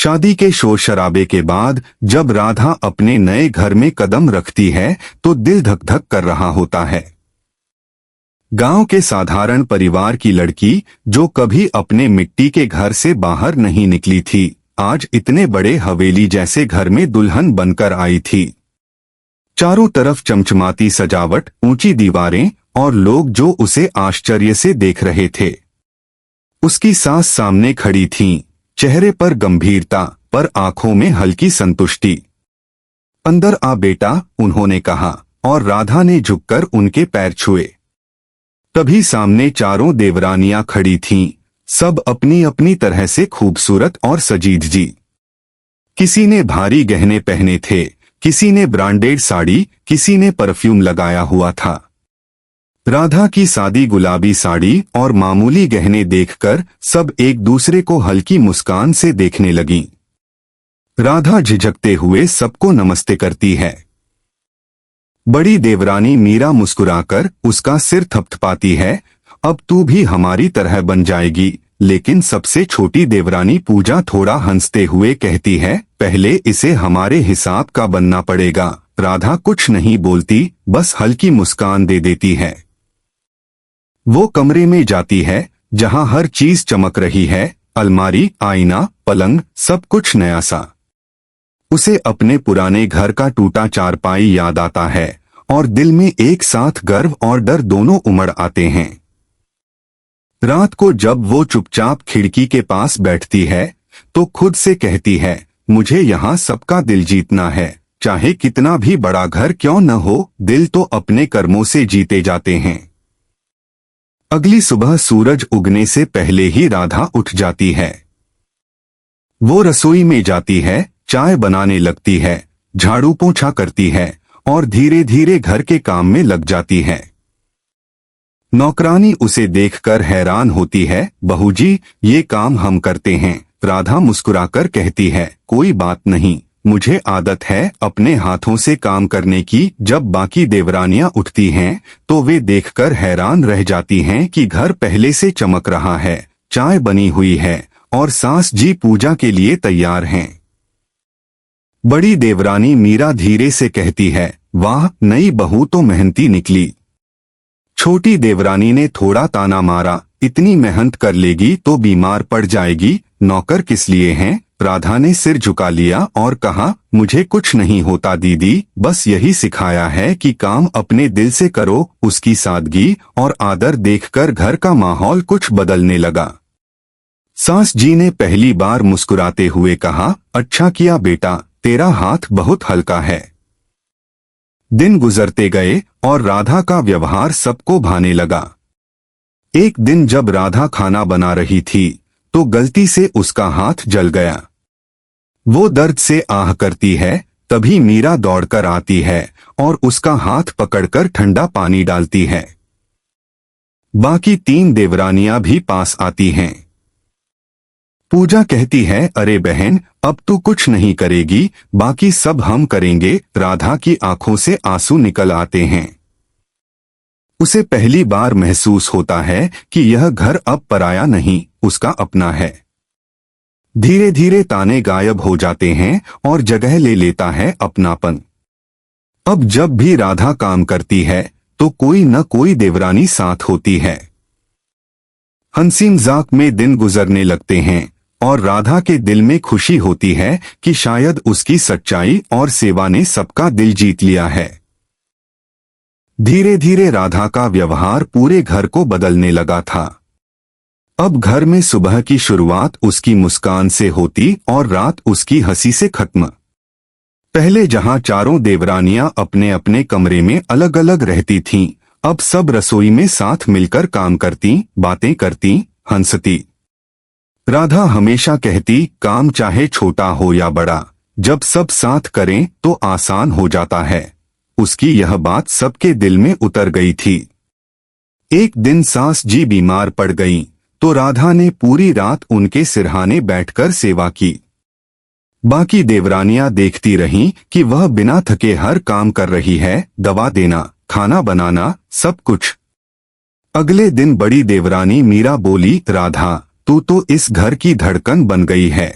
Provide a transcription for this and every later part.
शादी के शोर शराबे के बाद जब राधा अपने नए घर में कदम रखती है तो दिल धक धक कर रहा होता है। गांव के साधारण परिवार की लड़की जो कभी अपने मिट्टी के घर से बाहर नहीं निकली थी, आज इतने बड़े हवेली जैसे घर में दुल्हन बनकर आई थी। चारों तरफ चमचमाती सजावट, ऊंची दीवारें और लोग जो उसे आश्चर्य से देख रहे थे। उसकी सास सामने खड़ी थीं, चेहरे पर गंभीरता पर आंखों में हल्की संतुष्टि। अंदर आ बेटा, उन्होंने कहा और राधा ने झुककर उनके पैर छुए। तभी सामने चारों देवरानियां खड़ी थीं, सब अपनी अपनी तरह से खूबसूरत और सजीद जी। किसी ने भारी गहने पहने थे, किसी ने ब्रांडेड साड़ी, किसी ने परफ्यूम लगाया हुआ था। राधा की सादी गुलाबी साड़ी और मामूली गहने देखकर सब एक दूसरे को हल्की मुस्कान से देखने लगीं। राधा झिझकते हुए सबको नमस्ते करती है। बड़ी देवरानी मीरा मुस्कुराकर उसका सिर थपथपाती है, अब तू भी हमारी तरह बन जाएगी। लेकिन सबसे छोटी देवरानी पूजा थोड़ा हंसते हुए कहती है, पहले इसे हमारे हिसाब का बनना पड़ेगा। राधा कुछ नहीं बोलती, बस हल्की मुस्कान दे देती है। वो कमरे में जाती है जहां हर चीज चमक रही है, अलमारी, आईना, पलंग, सब कुछ नया सा। उसे अपने पुराने घर का टूटा चारपाई याद आता है और दिल में एक साथ गर्व और डर दोनों उमड़ आते हैं। रात को जब वो चुपचाप खिड़की के पास बैठती है तो खुद से कहती है, मुझे यहाँ सबका दिल जीतना है, चाहे कितना भी बड़ा घर क्यों न हो, दिल तो अपने कर्मों से जीते जाते हैं। अगली सुबह सूरज उगने से पहले ही राधा उठ जाती है। वो रसोई में जाती है, चाय बनाने लगती है, झाड़ू पोंछा करती है और धीरे धीरे घर के काम में लग जाती है। नौकरानी उसे देखकर हैरान होती है, बहू जी, ये काम हम करते हैं। राधा मुस्कुराकर कहती है, कोई बात नहीं, मुझे आदत है अपने हाथों से काम करने की। जब बाकी देवरानियां उठती हैं तो वे देखकर हैरान रह जाती हैं कि घर पहले से चमक रहा है, चाय बनी हुई है और सास जी पूजा के लिए तैयार हैं। बड़ी देवरानी मीरा धीरे से कहती है, वाह, नई बहू तो मेहनती निकली। छोटी देवरानी ने थोड़ा ताना मारा, इतनी मेहनत कर लेगी तो बीमार पड़ जाएगी, नौकर किस लिए हैं? राधा ने सिर झुका लिया और कहा, मुझे कुछ नहीं होता दीदी, बस यही सिखाया है कि काम अपने दिल से करो। उसकी सादगी और आदर देखकर घर का माहौल कुछ बदलने लगा। सास जी ने पहली बार मुस्कुराते हुए कहा, अच्छा किया बेटा, तेरा हाथ बहुत हल्का है। दिन गुजरते गए और राधा का व्यवहार सबको भाने लगा। एक दिन जब राधा खाना बना रही थी तो गलती से उसका हाथ जल गया। वो दर्द से आह करती है, तभी मीरा दौड़कर आती है और उसका हाथ पकड़कर ठंडा पानी डालती है। बाकी 3 देवरानियां भी पास आती हैं। पूजा कहती है, अरे बहन, अब तू कुछ नहीं करेगी, बाकी सब हम करेंगे। राधा की आंखों से आंसू निकल आते हैं। उसे पहली बार महसूस होता है कि यह घर अब पराया नहीं, उसका अपना है। धीरे धीरे ताने गायब हो जाते हैं और जगह ले लेता है अपनापन। अब जब भी राधा काम करती है तो कोई न कोई देवरानी साथ होती है। हंसी मजाक में दिन गुजरने लगते हैं और राधा के दिल में खुशी होती है कि शायद उसकी सच्चाई और सेवा ने सबका दिल जीत लिया है। धीरे धीरे राधा का व्यवहार पूरे घर को बदलने लगा था। अब घर में सुबह की शुरुआत उसकी मुस्कान से होती और रात उसकी हंसी से खत्म। पहले जहां चारों देवरानियां अपने अपने कमरे में अलग अलग रहती थीं, अब सब रसोई में साथ मिलकर काम करती, बातें करती, हंसती। राधा हमेशा कहती, काम चाहे छोटा हो या बड़ा, जब सब साथ करें तो आसान हो जाता है। उसकी यह बात सबके दिल में उतर गई थी। एक दिन सास जी बीमार पड़ गईं, तो राधा ने पूरी रात उनके सिरहाने बैठकर सेवा की। बाकी देवरानियां देखती रहीं कि वह बिना थके हर काम कर रही है, दवा देना, खाना बनाना, सब कुछ। अगले दिन बड़ी देवरानी मीरा बोली, राधा, तू तो इस घर की धड़कन बन गई है।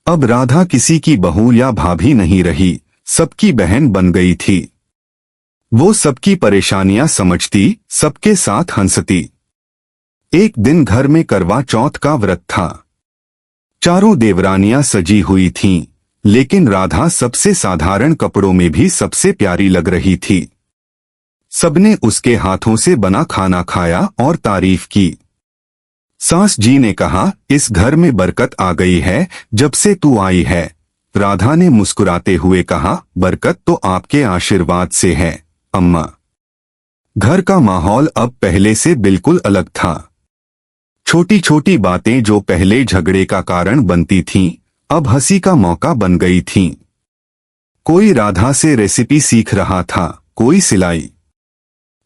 अब राधा किसी की बहू या भाभी नहीं रही, सबकी बहन बन गई थी। वो सबकी परेशानियां समझती, सबके साथ हंसती। एक दिन घर में करवा चौथ का व्रत था। चारों देवरानियां सजी हुई थीं, लेकिन राधा सबसे साधारण कपड़ों में भी सबसे प्यारी लग रही थी। सबने उसके हाथों से बना खाना खाया और तारीफ की। सास जी ने कहा, इस घर में बरकत आ गई है जब से तू आई है। राधा ने मुस्कुराते हुए कहा, बरकत तो आपके आशीर्वाद से है अम्मा। घर का माहौल अब पहले से बिल्कुल अलग था। छोटी छोटी बातें जो पहले झगड़े का कारण बनती थीं, अब हंसी का मौका बन गई थीं। कोई राधा से रेसिपी सीख रहा था, कोई सिलाई।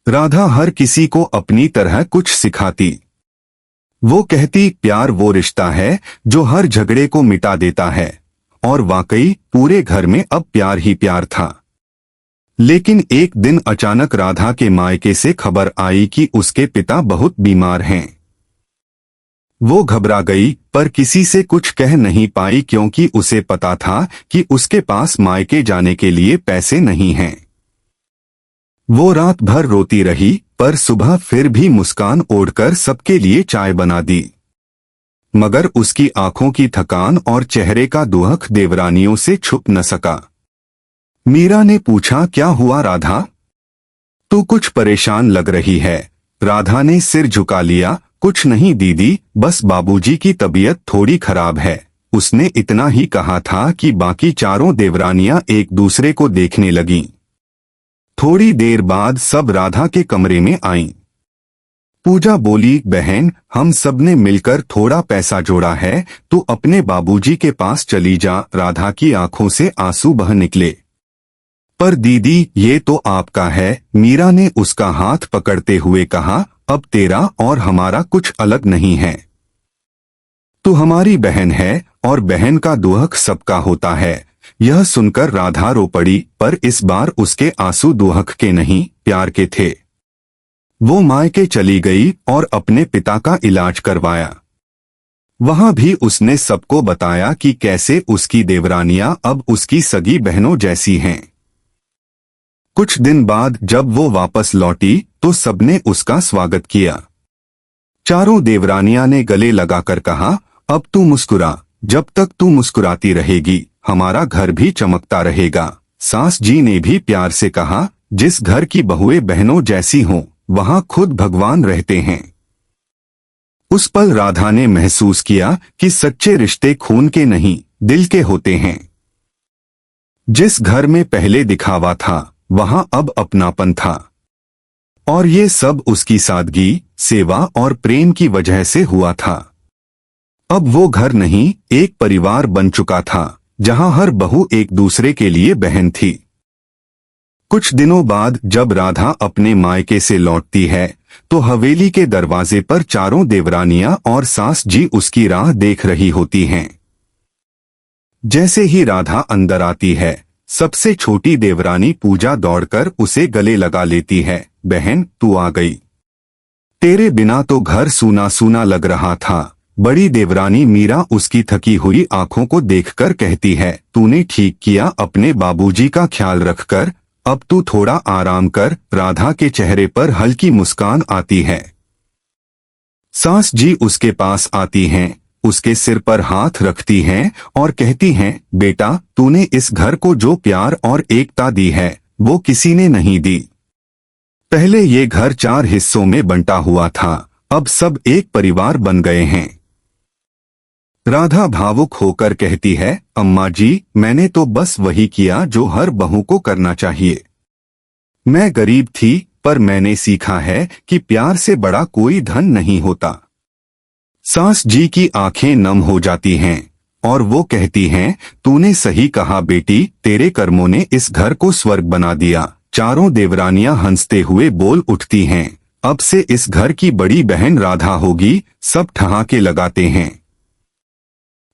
राधा हर किसी को अपनी तरह कुछ सिखाती। वो कहती, प्यार वो रिश्ता है जो हर झगड़े को मिटा देता है। और वाकई पूरे घर में अब प्यार ही प्यार था। लेकिन एक दिन अचानक राधा के मायके से खबर आई कि उसके पिता बहुत बीमार हैं। वो घबरा गई, पर किसी से कुछ कह नहीं पाई क्योंकि उसे पता था कि उसके पास मायके जाने के लिए पैसे नहीं हैं। वो रात भर रोती रही, पर सुबह फिर भी मुस्कान ओढ़कर सबके लिए चाय बना दी। मगर उसकी आंखों की थकान और चेहरे का दुहक देवरानियों से छुप न सका। मीरा ने पूछा, क्या हुआ राधा? तू कुछ परेशान लग रही है। राधा ने सिर झुका लिया, कुछ नहीं दीदी, बस बाबूजी की तबीयत थोड़ी खराब है। उसने इतना ही कहा था कि बाकी चारों देवरानियां एक दूसरे को देखने लगीं। थोड़ी देर बाद सब राधा के कमरे में आईं। पूजा बोली, बहन, हम सब ने मिलकर थोड़ा पैसा जोड़ा है, तू अपने बाबूजी के पास चली जा। राधा की आंखों से आंसू बह निकले। पर दीदी, ये तो आपका है। मीरा ने उसका हाथ पकड़ते हुए कहा, अब तेरा और हमारा कुछ अलग नहीं है। तू हमारी बहन है और बहन का दुहक सबका होता है। यह सुनकर राधा रो पड़ी, पर इस बार उसके आंसू दुहक के नहीं, प्यार के थे। वो मायके चली गई और अपने पिता का इलाज करवाया। वहां भी उसने सबको बताया कि कैसे उसकी देवरानियां अब उसकी सगी बहनों जैसी हैं। कुछ दिन बाद जब वो वापस लौटी तो सबने उसका स्वागत किया। चारों देवरानियां ने गले लगाकर कहा, अब तू मुस्कुरा। जब तक तू मुस्कुराती रहेगी हमारा घर भी चमकता रहेगा। सास जी ने भी प्यार से कहा, जिस घर की बहुएं बहनों जैसी हों, वहां खुद भगवान रहते हैं। उस पल राधा ने महसूस किया कि सच्चे रिश्ते खून के नहीं, दिल के होते हैं। जिस घर में पहले दिखावा था, वहां अब अपनापन था। और ये सब उसकी सादगी, सेवा और प्रेम की वजह से हुआ था। अब वो घर नहीं, एक परिवार बन चुका था, जहां हर बहू एक दूसरे के लिए बहन थी। कुछ दिनों बाद जब राधा अपने मायके से लौटती है, तो हवेली के दरवाजे पर चारों देवरानियां और सास जी उसकी राह देख रही होती हैं। जैसे ही राधा अंदर आती है, सबसे छोटी देवरानी पूजा दौड़कर उसे गले लगा लेती है। बहन, तू आ गई। तेरे बिना तो घर सूना सूना लग रहा था। बड़ी देवरानी मीरा उसकी थकी हुई आंखों को देखकर कहती है, तूने ठीक किया अपने बाबूजी का ख्याल रखकर। अब तू थोड़ा आराम कर। राधा के चेहरे पर हल्की मुस्कान आती है। सास जी उसके पास आती हैं, उसके सिर पर हाथ रखती हैं और कहती हैं, बेटा, तूने इस घर को जो प्यार और एकता दी है, वो किसी ने नहीं दी। पहले ये घर 4 हिस्सों में बंटा हुआ था, अब सब एक परिवार बन गए हैं। राधा भावुक होकर कहती है, अम्मा जी, मैंने तो बस वही किया जो हर बहू को करना चाहिए। मैं गरीब थी, पर मैंने सीखा है कि प्यार से बड़ा कोई धन नहीं होता। सास जी की आंखें नम हो जाती हैं और वो कहती हैं, तूने सही कहा बेटी, तेरे कर्मों ने इस घर को स्वर्ग बना दिया। चारों देवरानियां हंसते हुए बोल उठती हैं, अब से इस घर की बड़ी बहन राधा होगी। सब ठहाके लगाते हैं।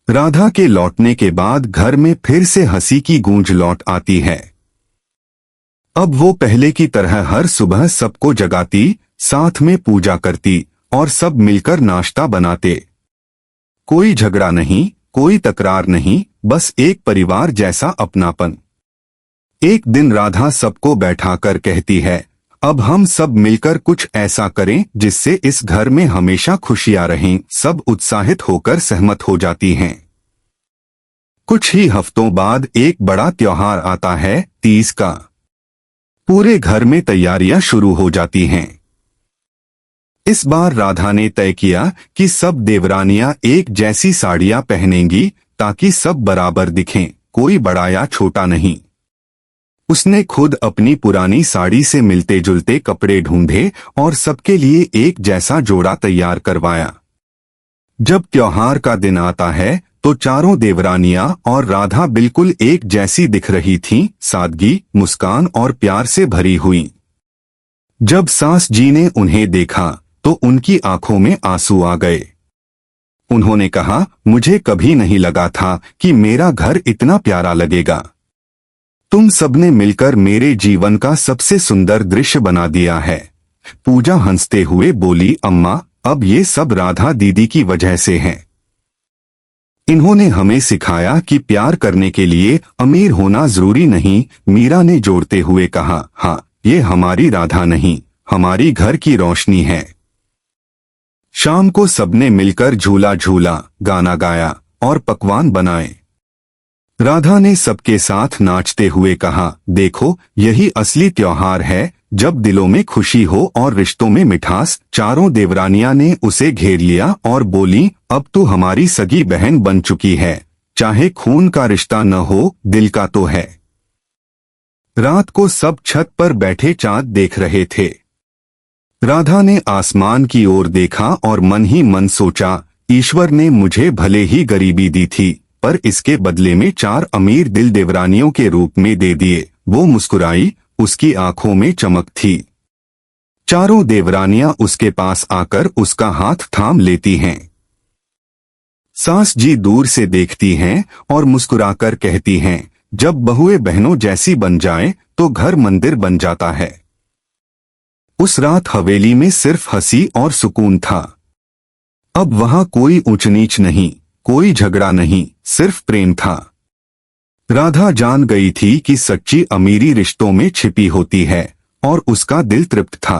राधा के लौटने के बाद घर में फिर से हंसी की गूंज लौट आती है। अब वो पहले की तरह हर सुबह सबको जगाती, साथ में पूजा करती और सब मिलकर नाश्ता बनाते। कोई झगड़ा नहीं, कोई तकरार नहीं, बस एक परिवार जैसा अपनापन। एक दिन राधा सबको बैठाकर कहती है, अब हम सब मिलकर कुछ ऐसा करें जिससे इस घर में हमेशा खुशियां रहें। सब उत्साहित होकर सहमत हो जाती हैं। कुछ ही हफ्तों बाद एक बड़ा त्योहार आता है, तीज का। पूरे घर में तैयारियां शुरू हो जाती हैं। इस बार राधा ने तय किया कि सब देवरानियां एक जैसी साड़ियां पहनेंगी ताकि सब बराबर दिखें, कोई बड़ा या छोटा नहीं। उसने खुद अपनी पुरानी साड़ी से मिलते जुलते कपड़े ढूंढे और सबके लिए एक जैसा जोड़ा तैयार करवाया। जब त्योहार का दिन आता है तो चारों देवरानियां और राधा बिल्कुल एक जैसी दिख रही थीं, सादगी, मुस्कान और प्यार से भरी हुई। जब सास जी ने उन्हें देखा तो उनकी आंखों में आंसू आ गए। उन्होंने कहा, मुझे कभी नहीं लगा था कि मेरा घर इतना प्यारा लगेगा। तुम सबने मिलकर मेरे जीवन का सबसे सुंदर दृश्य बना दिया है। पूजा हंसते हुए बोली, अम्मा, अब ये सब राधा दीदी की वजह से है। इन्होंने हमें सिखाया कि प्यार करने के लिए अमीर होना जरूरी नहीं। मीरा ने जोड़ते हुए कहा, हाँ, ये हमारी राधा नहीं, हमारी घर की रोशनी है। शाम को सबने मिलकर झूला झूला, गाना गाया और पकवान बनाए। राधा ने सबके साथ नाचते हुए कहा, देखो, यही असली त्योहार है, जब दिलों में खुशी हो और रिश्तों में मिठास। चारों देवरानियां ने उसे घेर लिया और बोली, अब तू हमारी सगी बहन बन चुकी है, चाहे खून का रिश्ता न हो, दिल का तो है। रात को सब छत पर बैठे चांद देख रहे थे। राधा ने आसमान की ओर देखा और मन ही मन सोचा, ईश्वर ने मुझे भले ही गरीबी दी थी, पर इसके बदले में 4 अमीर दिल देवरानियों के रूप में दे दिए। वो मुस्कुराई, उसकी आंखों में चमक थी। चारों देवरानियां उसके पास आकर उसका हाथ थाम लेती हैं। सास जी दूर से देखती हैं और मुस्कुराकर कहती हैं, जब बहुएं बहनों जैसी बन जाएं तो घर मंदिर बन जाता है। उस रात हवेली में सिर्फ हंसी और सुकून था। अब वहां कोई ऊंच नीच नहीं, कोई झगड़ा नहीं, सिर्फ प्रेम था। राधा जान गई थी कि सच्ची अमीरी रिश्तों में छिपी होती है और उसका दिल तृप्त था।